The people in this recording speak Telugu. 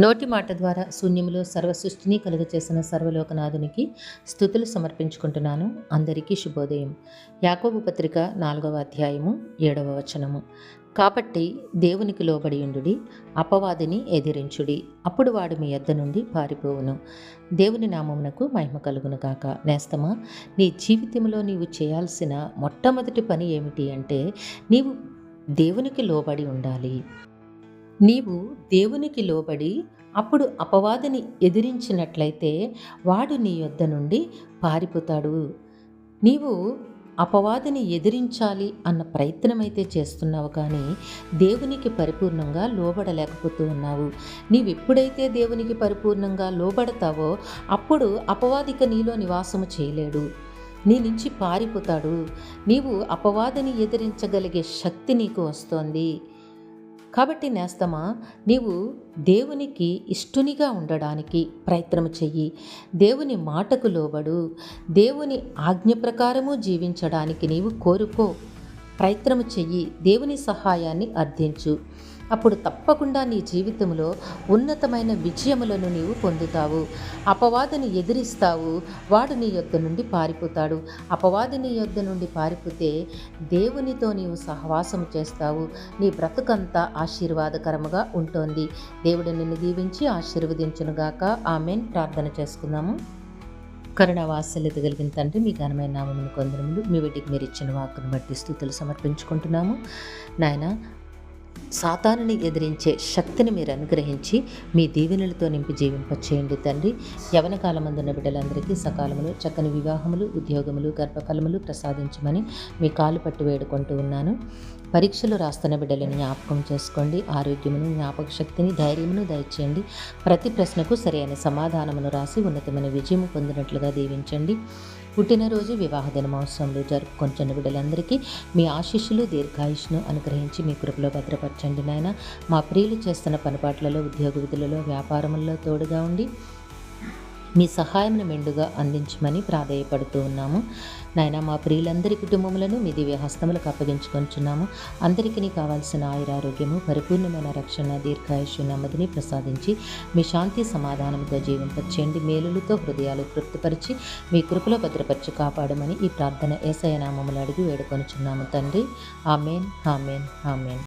నోటి మాట ద్వారా శూన్యములో సర్వసృష్టిని కలుగచేసిన సర్వలోకనాథునికి స్తుతులు సమర్పించుకుంటున్నాను. అందరికీ శుభోదయం. యాకోబు పత్రిక 4వ అధ్యాయము 7వ వచనము. కాబట్టి దేవునికి లోబడియుండుడి, అపవాదిని ఎదిరించుడి, అప్పుడు వాడు మీ యొద్ద నుండి పారిపోవును. దేవుని నామమునకు మహిమ కలుగును గాక. నేస్తమా, నీ జీవితంలో నీవు చేయాల్సిన మొట్టమొదటి పని ఏమిటి అంటే, నీవు దేవునికి లోబడి ఉండాలి. నీవు దేవునికి లోబడి అప్పుడు అపవాదిని ఎదిరించినట్లయితే వాడు నీ యొద్ద నుండి పారిపోతాడు. నీవు అపవాదిని ఎదిరించాలి అన్న ప్రయత్నమైతే చేస్తున్నావు, కానీ దేవునికి పరిపూర్ణంగా లోబడలేకపోతూ ఉన్నావు. నీవెప్పుడైతే దేవునికి పరిపూర్ణంగా లోబడతావో అప్పుడు అపవాదిక నీలో నివాసము చేయలేడు, నీ నుంచి పారిపోతాడు. నీవు అపవాదిని ఎదిరించగలిగే శక్తి నీకు వస్తోంది. కాబట్టి నేస్తమా, నీవు దేవునికి ఇష్టునిగా ఉండడానికి ప్రయత్నం చెయ్యి. దేవుని మాటకు లోబడు. దేవుని ఆజ్ఞ ప్రకారము జీవించడానికి నీవు కోరుకో, ప్రయత్నం చెయ్యి. దేవుని సహాయాన్ని అర్థించు. అప్పుడు తప్పకుండా నీ జీవితంలో ఉన్నతమైన విజయములను నీవు పొందుతావు. అపవాదిని ఎదిరిస్తావు, వాడు నీ యొద్ద నుండి పారిపోతాడు. అపవాది నీ యొద్ద నుండి పారిపోతే దేవునితో నీవు సహవాసము చేస్తావు. నీ బ్రతుకంతా ఆశీర్వాదకరముగా ఉంటుంది. దేవుడు నిన్ను దీవించి ఆశీర్వదించునుగాక. ఆమేన్. ప్రార్థన చేసుకుందాము. కరుణావాత్సల్యత కలిగిన తండ్రి, మీ ఘనమైన నామమును కొందరములు, మీ వీటికి మీరు ఇచ్చిన వాక్కును బట్టి స్తుతులు సమర్పించుకుంటున్నాము. నాయన, సాతానుని ఎదిరించే శక్తిని మీరు అనుగ్రహించి మీ దీవెనలతో నింపి జీవింపచేయండి తండ్రి. యవన కాలమందున్న బిడ్డలందరికీ సకాలములు చక్కని వివాహములు, ఉద్యోగములు, గర్భఫలములు ప్రసాదించమని మీ కాలు పట్టి వేడుకుంటూ ఉన్నాను. పరీక్షలు రాస్తున్న బిడ్డలను జ్ఞాపకం చేసుకోండి. ఆరోగ్యమును, జ్ఞాపక శక్తిని, ధైర్యమును దయచేయండి. ప్రతి ప్రశ్నకు సరైన సమాధానమును రాసి ఉన్నతమైన విజయము పొందినట్లుగా దీవించండి. పుట్టినరోజు, వివాహ దినమోత్సవంలో జరుపుకొంటున్న బిడ్డలందరికీ మీ ఆశీస్సులు, దీర్ఘాయుష్ను అనుగ్రహించి మీ కృపలో భద్రపరచండి నాయన. మా ప్రియులు చేస్తున్న పనిపాట్లలో, ఉద్యోగ విధులలో, వ్యాపారములలో తోడుగా ఉండి మీ సహాయమును మెండుగా అందించమని ప్రాధేయపడుతూ ఉన్నాము నాయన. మా ప్రియులందరి కుటుంబములను మీ దివ్య హస్తములకు అప్పగించుకొంచున్నాము. అందరికీ కావాల్సిన ఆయురారోగ్యము, పరిపూర్ణమైన రక్షణ, దీర్ఘాయుష్యు, నెమ్మదిని ప్రసాదించి మీ శాంతి సమాధానముతో జీవింపచేయండి. మేలులతో హృదయాలు తృప్తిపరిచి మీ కృపలో భద్రపరిచి కాపాడమని ఈ ప్రార్థన యేసయ్య నామములో అడిగి వేడుకొనుచున్నాము తండ్రి. ఆమేన్, ఆమేన్, ఆమేన్.